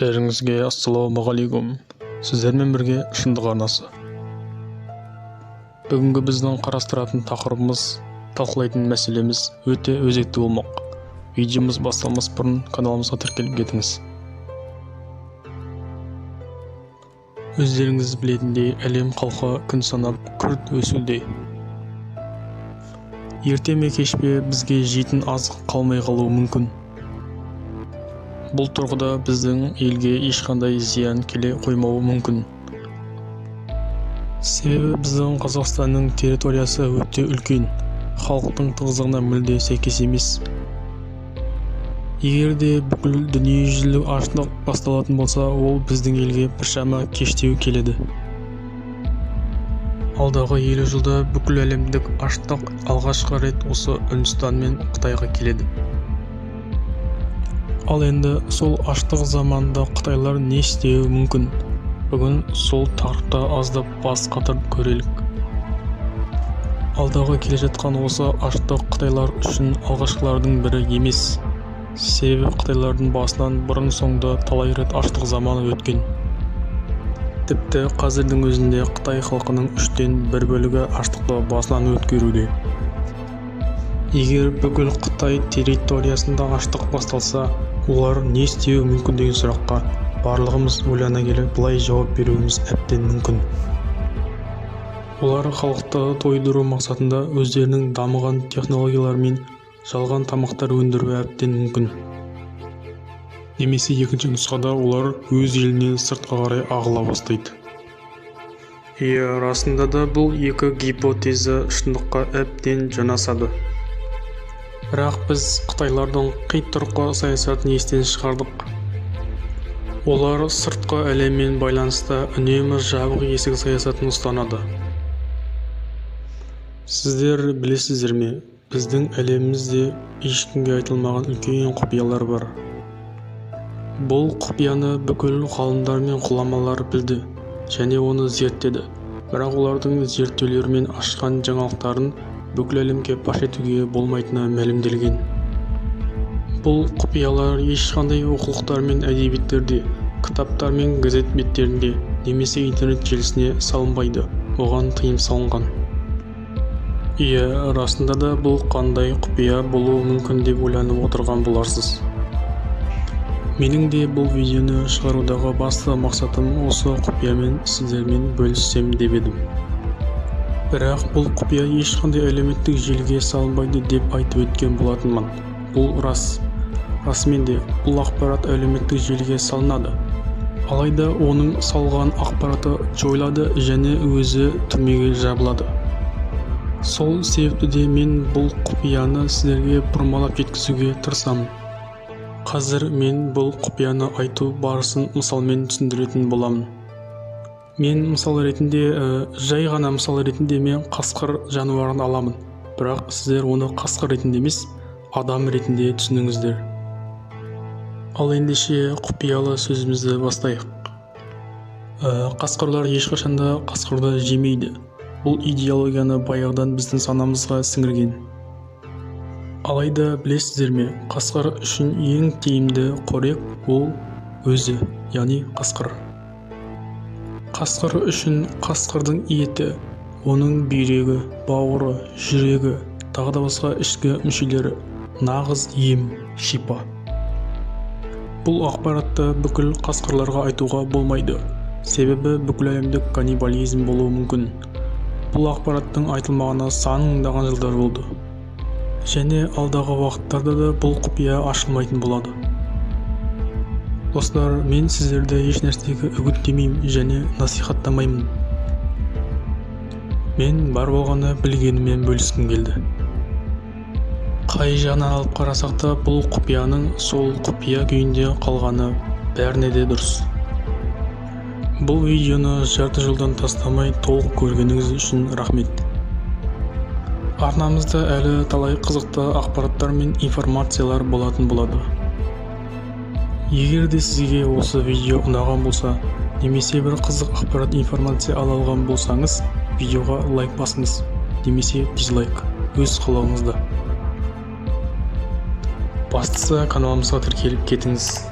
Бәріңізге ассалаумағалейкум. Сіздермен бірге шындық арнасы. Бүгінгі біздің қарастыратын тақырыбымыз, талқылайтын мәселеміз өте өзекті болмақ. Видеомыз басталмас бұрын каналымызға тіркеліп кетіңіз. Өздеріңіз білетіндей, әлем халқы күн санап күрт өсуде. Ерте ме кеш пе бізге жейтін азық қалмай қалуы мүмкін. Бұл тұрғыда біздің елге ешқандай зиян келе қоймауы мүмкін. Себебі біздің Қазақстанның территориясы өте үлкен, халықтың тығыздығына мүлде сәйкес емес. Егер де бүкіл дүниежүзілік аштық басталатын болса, ол біздің елге біршама кештеу келеді. Алдағы 50 жылда бүкіл әлемдік аштық алғашқы рет осы Үндістан мен Қытайға келеді. Ал енді сол аштық заманында қытайлар не істеуі мүмкін? Бүгін сол тақырыпта аздап бас қатырып көрелік. Алдағы келе жатқан осы аштық қытайлар үшін алғашқылардың бірі емес. Себебі қытайлардың басынан бұрын соңды талай рет аштық заманы өткен. Тіпті қазірдің өзінде Қытай халқының 3-тен 1 бөлігі аштықты басынан өткеруде. Егер бүкіл Қытай территориясында аштық басталса, олар не істеуі мүмкін деген сұраққа барлығымыз ойлана келе былай жауап беруіміз әбден мүмкін. Олар халықты тойдыру мақсатында өздерінің дамыған технологияларымен жалған тамақтар өндіруі әбден мүмкін. Немесе екінші нұсқада олар өз елінен сыртқа қарай ағыла бастайды. Расында да бұл екі гипотеза шындыққа әбден жанасады. Бірақ біз қытайлардың қитұрқы саясатын естен шығардық. Олар сыртқы әлеммен байланыста үнемі жабық есік саясатын ұстанады. Сіздер білесіздер ме, біздің әлемімізде ешкімге айтылмаған үлкен құпиялар бар. Бұл құпияны бүкіл ғалымдар мен ғұламалар білді және оны зерттеді. Бірақ олардың зерттеулерімен ашқан жаңалықтарын бүкіл әлемге паш етуге болмайтыны мәлімделген. Бұл құпиялар ешқандай оқулықтар мен әдебиеттерде, кітаптар мен газет беттерінде немесе интернет желісіне салынбайды, оған тыйым салынған. Расында да бұл қандай құпия болуы мүмкін деп ойланып отырған боларсыз. Менің де бұл видеоны шығарудағы басты мақсатым осы құпиямен сіздермен бөліссем деп едім. Бірақ бұл құпия ешқандай әлеуметтік желіге салынбайды деп айтып өткен болатынмын. Бұл рас. Расымен де бұл ақпарат әлеуметтік желіге салынады. Алайда оның салған ақпараты жойылады және өзі түрмеге жабылады. Сол себепті де мен бұл құпияны сіздерге бұрмалап жеткізуге тырысамын. Қазір мен бұл құпияны айту барысын мысалмен түсіндіретін боламын. Мен мысал ретінде, жай ғана мысал ретінде мен қасқыр жануарын аламын. Бірақ сіздер оны қасқыр ретінде емес, адам ретінде түсініңіздер. Ал ендеше құпиялы сөзімізді бастайық. Қасқырлар ешқашанда қасқырды жемейді. Бұл идеологияны баяғыдан біздің санамызға сіңірген. Алайда білесіздер ме, қасқыр үшін ең тиімді қорек ол өзі, яғни қасқыр. Қасқыр үшін қасқырдың еті, оның бүйрегі, бауыры, жүрегі, тағы да басқа ішкі мүшелері нағыз ем, шипа. Бұл ақпаратты бүкіл қасқырларға айтуға болмайды, себебі бүкіл әлемдік каннибализм болуы мүмкін. Бұл ақпараттың айтылмағына саңдаған жылдар болды. Және алдағы уақыттарда да бұл құпия ашылмайтын болады. Достар, мен сіздерді еш нәрсеге үгіттемеймін және насихаттамаймын. Мен бар болғаны білгенімен бөліскім келді. Қай жағынан алып қарасақ та бұл құпияның сол құпия күйінде қалғаны бәріне де дұрыс. Бұл видеоны жарты жылдан тастамай толық көргеніңіз үшін рахмет. Арнамызда әлі талай қызықты ақпараттар мен информациялар болатын болады. Егер де сізге осы видео ұнаған болса, немесе бір қызық ақпарат информация ала алған болсаңыз, видеоға лайк басыңыз, немесе дизлайк, өз қалауыңызда. Бастысы каналымызға тіркеліп кетіңіз.